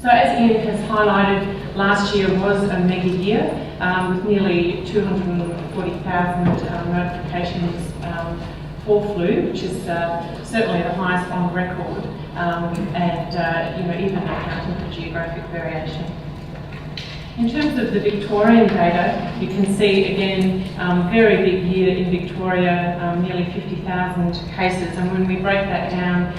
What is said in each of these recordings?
So as Ian has highlighted, last year was a mega year with nearly 240,000 notifications for flu, which is certainly the highest on record, and even accounting for geographic variation. In terms of the Victorian data, you can see again, very big year in Victoria, nearly 50,000 cases, and when we break that down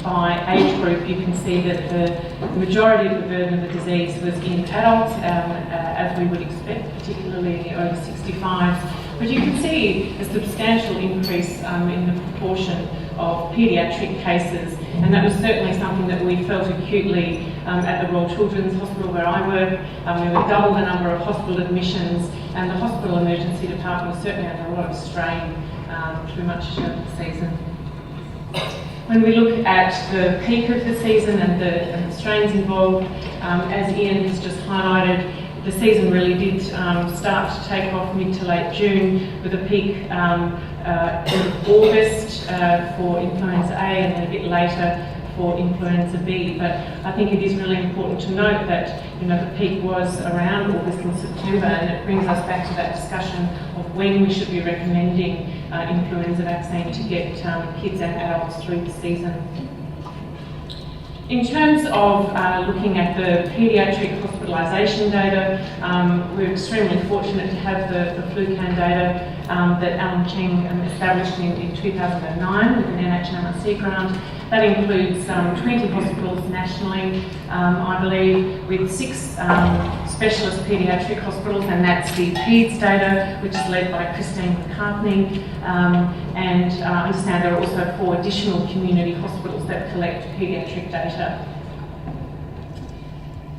by age group, you can see that the majority of the burden of the disease was in adults, as we would expect, particularly in the over 65s. But you can see a substantial increase in the proportion of paediatric cases, and that was certainly something that we felt acutely at the Royal Children's Hospital where I work. We would double the number of hospital admissions, and the hospital emergency department was certainly under a lot of strain through much of the season. When we look at the peak of the season and the strains involved, as Ian has just highlighted, the season really did start to take off mid to late June, with a peak in August for influenza A and then a bit later for influenza B. But I think it is really important to note that the peak was around August and September, and it brings us back to that discussion of when we should be recommending influenza vaccine to get kids and adults through the season. In terms of looking at the paediatric hospitalisation data, we're extremely fortunate to have the FluCan data that Alan Cheng established in 2009 with an NHMRC grant. That includes 20 hospitals nationally, I believe, with 6 specialist paediatric hospitals, and that's the PEDS data, which is led by Christine McCartney, and I understand there are also 4 additional community hospitals that collect paediatric data.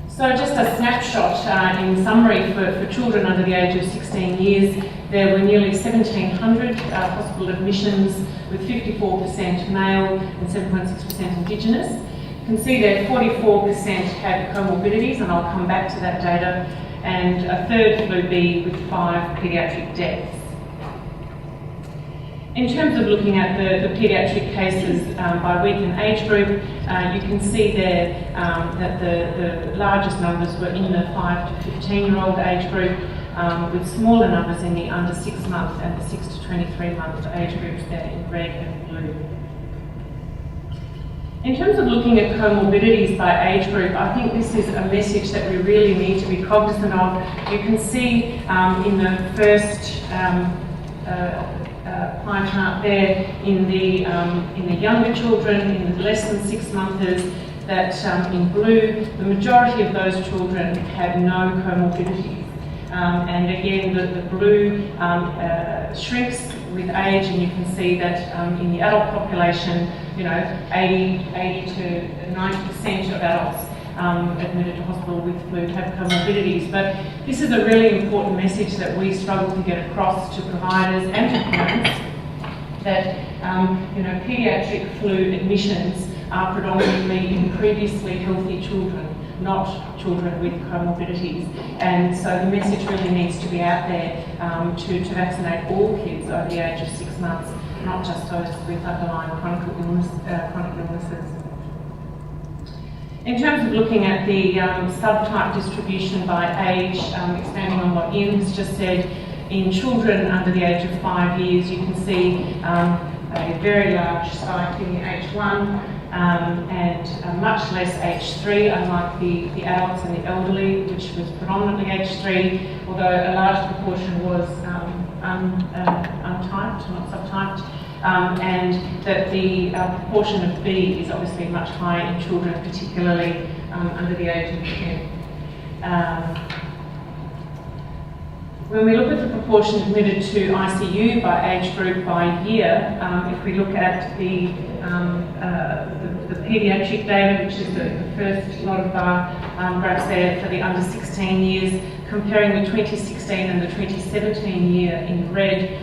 So just a snapshot in summary for children under the age of 16 years, there were nearly 1,700 hospital admissions, with 54% male and 7.6% Indigenous. You can see that 44% had comorbidities, and I'll come back to that data, and a third flu B with 5 paediatric deaths. In terms of looking at the paediatric cases by week and age group, you can see there that the largest numbers were in the 5 to 15-year-old age group, with smaller numbers in the under 6 month and the 6 to 23 month age groups there in red and blue. In terms of looking at comorbidities by age group, I think this is a message that we really need to be cognizant of. You can see in the first pie chart there in the younger children, in the less than 6 monthers, that in blue, the majority of those children had no comorbidities. And again, the blue shrinks with age, and you can see that in the adult population, 80 to 90% of adults admitted to hospital with flu have comorbidities. But this is a really important message that we struggle to get across to providers and to parents, that paediatric flu admissions are predominantly in previously healthy children, not children with comorbidities. And so the message really needs to be out there to vaccinate all kids over the age of 6 months, not just those with underlying chronic illnesses. In terms of looking at the subtype distribution by age, expanding on what Ian has just said, in children under the age of 5 years, you can see a very large spike in the H1 and much less H3, unlike the adults and the elderly, which was predominantly H3, although a large proportion was untyped, not subtyped. And that the proportion of B is obviously much higher in children, particularly under the age of 10. When we look at the proportion admitted to ICU by age group by year, if we look at the paediatric data, which is the first lot of graphs there for the under 16 years, comparing the 2016 and the 2017 year in red,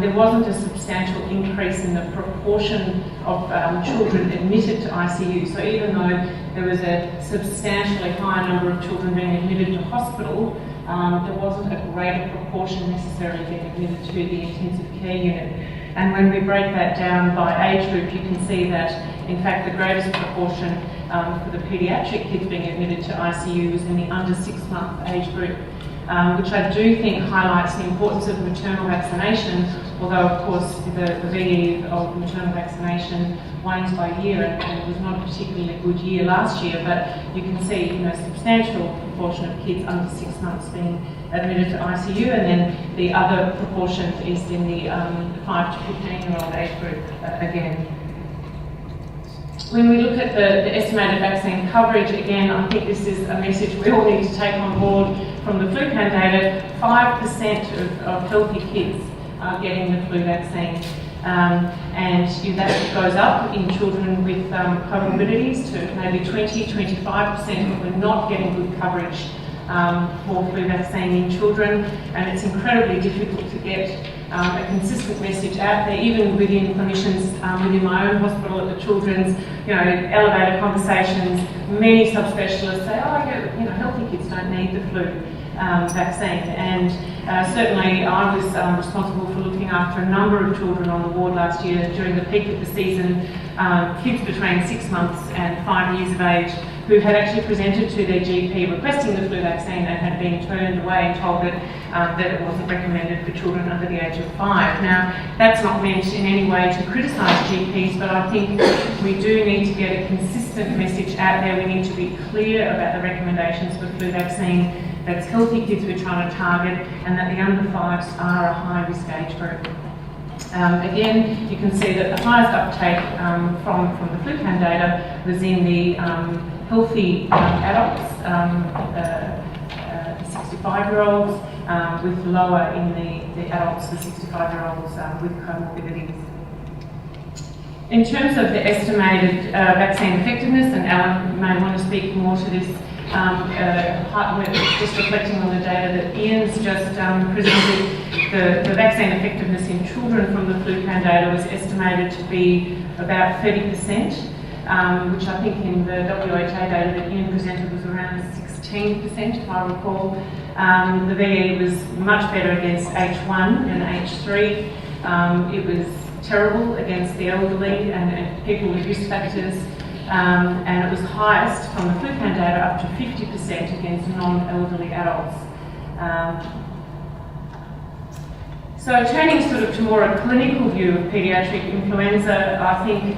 there wasn't a substantial increase in the proportion of children admitted to ICU. So even though there was a substantially higher number of children being admitted to hospital, there wasn't a greater proportion necessarily being admitted to the intensive care unit. And when we break that down by age group, you can see that, in fact, the greatest proportion for the paediatric kids being admitted to ICU was in the under 6-month age group, which I do think highlights the importance of maternal vaccination, although of course the VE of maternal vaccination wanes by year, and it was not a particularly good year last year, but you can see, a substantial proportion of kids under 6 months being admitted to ICU, and then the other proportion is in the 5 to 15-year-old age group again. When we look at the estimated vaccine coverage, again, I think this is a message we all need to take on board from the FluCan data. 5% of healthy kids are getting the flu vaccine. And that goes up in children with comorbidities to maybe 20-25%, but we're not getting good coverage for flu vaccine in children, and it's incredibly difficult to get a consistent message out there, even within clinicians within my own hospital at the Children's, elevated conversations. Many subspecialists say, healthy kids don't need the flu vaccine, and certainly I was responsible for looking after a number of children on the ward last year during the peak of the season, kids between 6 months and 5 years of age who had actually presented to their GP requesting the flu vaccine and had been turned away and told that it wasn't recommended for children under the age of 5. Now, that's not meant in any way to criticise GPs, but I think we do need to get a consistent message out there. We need to be clear about the recommendations for flu vaccine, that it's healthy kids we're trying to target, and that the under 5s are a high-risk age group. Again, you can see that the highest uptake from the FluCan data was in the healthy adults, 65-year-olds, with lower in the adults, the 65-year-olds with comorbidities. In terms of the estimated vaccine effectiveness, and Alan may want to speak more to this, just reflecting on the data that Ian's just presented, the vaccine effectiveness in children from the FluCan data was estimated to be about 30%, which I think in the WHA data that Ian presented was around 16%, if I recall. The VE was much better against H1 and H3. It was terrible against the elderly and people with risk factors. And it was highest from the FluCan data up to 50% against non-elderly adults. So turning sort of to more a clinical view of paediatric influenza, I think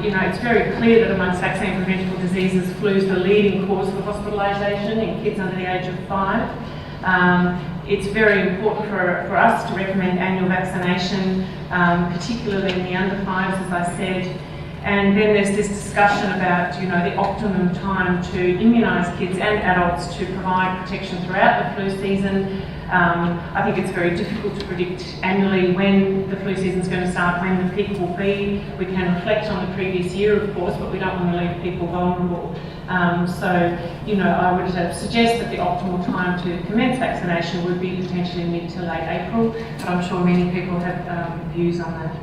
it's very clear that amongst vaccine preventable diseases, flu is the leading cause for hospitalisation in kids under the age of 5. It's very important for us to recommend annual vaccination, particularly in the under 5s, as I said. And then there's this discussion about, the optimum time to immunise kids and adults to provide protection throughout the flu season. I think it's very difficult to predict annually when the flu season's going to start, when the peak will be. We can reflect on the previous year, of course, but we don't want to leave people vulnerable. I would suggest that the optimal time to commence vaccination would be potentially mid to late April, but I'm sure many people have views on that.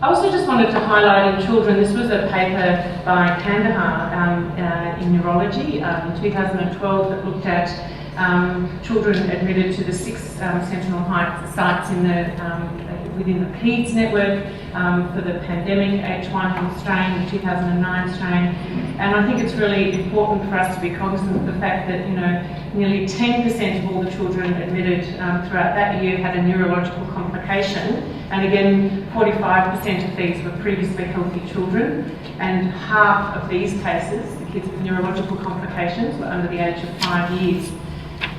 I also just wanted to highlight in children, this was a paper by Kandahar in neurology in 2012 that looked at children admitted to the 6 Sentinel Heights sites in within the PEDS network for the pandemic H1 strain, the 2009 strain. And I think it's really important for us to be cognizant of the fact that nearly 10% of all the children admitted throughout that year had a neurological complication. And again, 45% of these were previously healthy children, and half of these cases, the kids with neurological complications, were under the age of 5 years.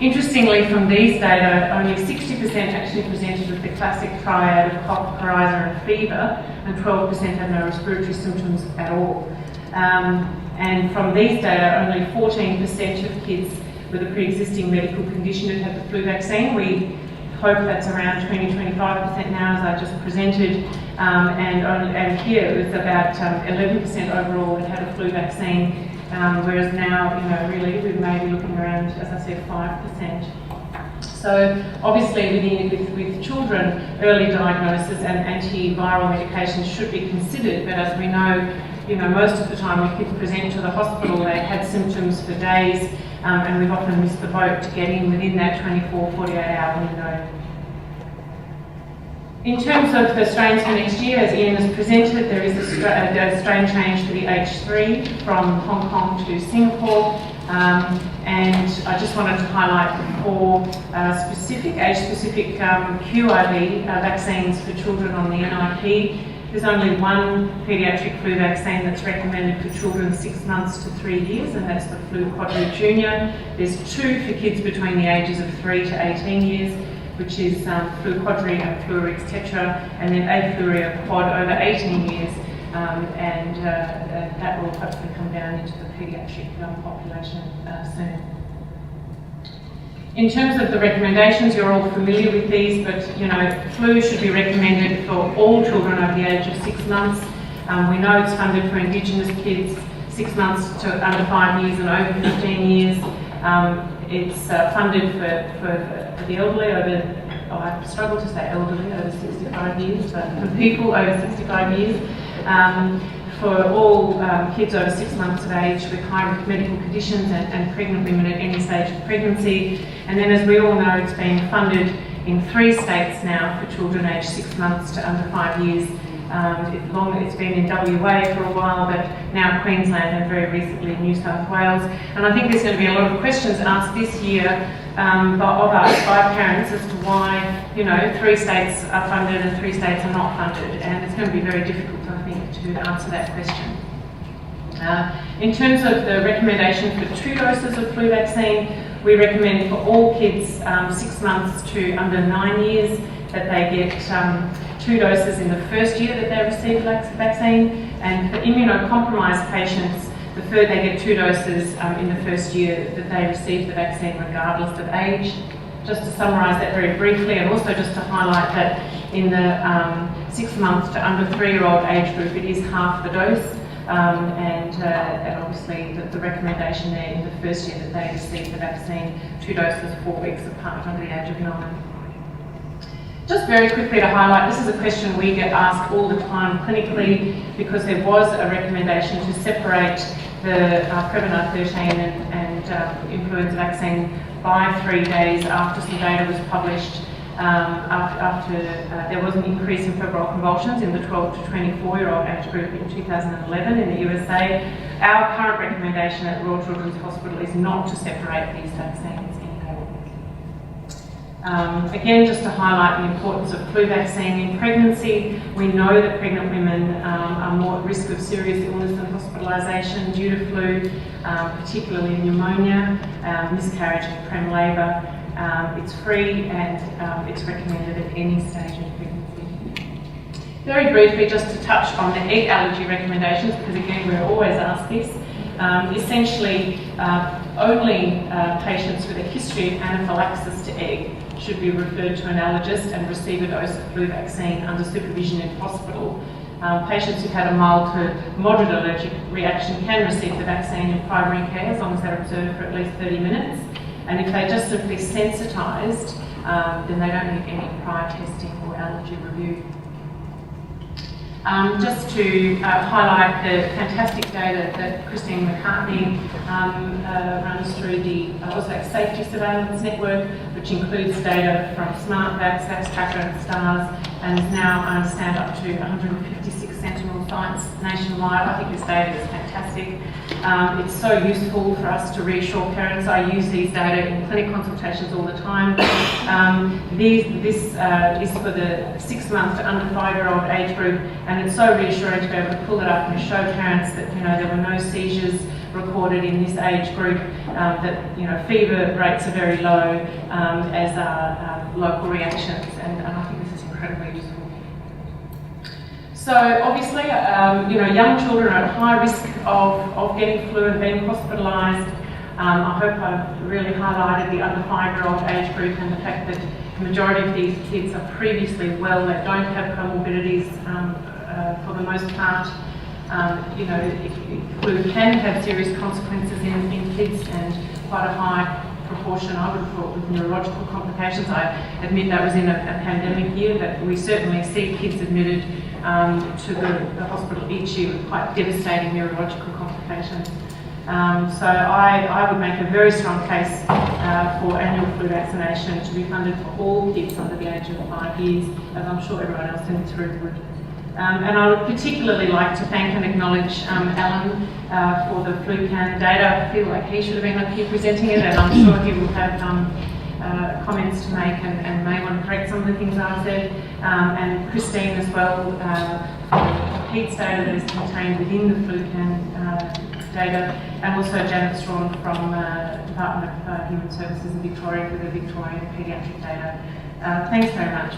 Interestingly, from these data, only 60% actually presented with the classic triad of cough, coryza and fever, and 12% had no respiratory symptoms at all. And from these data, only 14% of kids with a pre-existing medical condition had had the flu vaccine. We hope that's around 20-25% now, as I just presented, and here it was about 11% overall that had a flu vaccine, whereas now, really we may be looking around, as I said, 5%. So obviously with children, early diagnosis and antiviral medications should be considered, but as we know, most of the time when kids present to the hospital, they had symptoms for days, and we've often missed the boat to get in within that 24-48 hour window. In terms of the strains for next year, as Ian has presented, there is a strain change for the H3 from Hong Kong to Singapore. And I just wanted to highlight the 4 age-specific QIV vaccines for children on the NIP. There's only 1 paediatric flu vaccine that's recommended for children 6 months to 3 years, and that's the Flu Quadri Junior. There's 2 for kids between the ages of 3 to 18 years, which is Flu Quadri and Fluarix Tetra, and then Afluria Quad over 18 years. That will hopefully come down into the paediatric population soon. In terms of the recommendations, you're all familiar with these, but flu should be recommended for all children over the age of 6 months. We know it's funded for Indigenous kids 6 months to under 5 years and over 15 years. It's funded for the elderly over, I struggle to say elderly, over 65 years, but for people over 65 years. For all kids over 6 months of age with high-risk medical conditions and pregnant women at any stage of pregnancy. And then, as we all know, it's being funded in 3 states now for children aged 6 months to under 5 years. It's been in WA for a while, but now Queensland and very recently New South Wales. And I think there's going to be a lot of questions asked this year by parents as to why 3 states are funded and 3 states are not funded, and it's going to be very difficult, I think, to answer that question. In terms of the recommendation for 2 doses of flu vaccine, we recommend for all kids 6 months to under 9 years that they get 2 doses in the first year that they receive vaccine, and for immunocompromised patients, they get 2 doses in the first year that they receive the vaccine regardless of age. Just to summarise that very briefly, and also just to highlight that in the 6 months to under 3-year-old age group, it is half the dose, and obviously the recommendation there in the first year that they receive the vaccine, 2 doses 4 weeks apart under the age of 9. Just very quickly to highlight, this is a question we get asked all the time clinically, because there was a recommendation to separate the Prevnar 13 and influenza vaccine by 3 days after some data was published, after there was an increase in febrile convulsions in the 12 to 24-year-old age group in 2011 in the USA. Our current recommendation at Royal Children's Hospital is not to separate these vaccines. Again, just to highlight the importance of flu vaccine in pregnancy, we know that pregnant women are more at risk of serious illness and hospitalisation due to flu, particularly pneumonia, miscarriage and prem labour. It's free and it's recommended at any stage of pregnancy. Very briefly, just to touch on the egg allergy recommendations, because again, we're always asked this. Essentially, only patients with a history of anaphylaxis to egg should be referred to an allergist and receive a dose of flu vaccine under supervision in hospital. Patients who've had a mild to moderate allergic reaction can receive the vaccine in primary care as long as they're observed for at least 30 minutes. And if they're just simply sensitised, then they don't need any prior testing or allergy review. Just to highlight the fantastic data that Christine McCartney runs through the Ausvax Safety Surveillance Network, which includes data from SmartVax, VaxTracker and STARS, and is now, I understand, up to 156 Sentinel sites nationwide. I think this data is fantastic. It's so useful for us to reassure parents. I use these data in clinic consultations all the time. This is for the 6 months to under 5-year-old age group, and it's so reassuring to be able to pull it up and show parents that there were no seizures recorded in this age group, that fever rates are very low, as are local reactions, and I think this is incredibly useful. So obviously, young children are at high risk of getting flu and being hospitalised. I hope I've really highlighted the under 5-year-old age group and the fact that the majority of these kids are previously well. They don't have comorbidities for the most part. Flu can have serious consequences in kids, and quite a high proportion, I would have thought, with neurological complications. I admit that was in a pandemic year, but we certainly see kids admitted to the hospital each year with quite devastating neurological complications. So I would make a very strong case for annual flu vaccination to be funded for all kids under the age of 5 years, as I'm sure everyone else in this room would. And I would particularly like to thank and acknowledge Alan for the FluCan data. I feel like he should have been up here presenting it, and I'm sure he will have comments to make and may want to correct some of the things I've said. And Christine as well, PEDS data that is contained within the FluCan data, and also Janet Strawn from Department of Human Services in Victoria for the Victorian paediatric data. Thanks very much.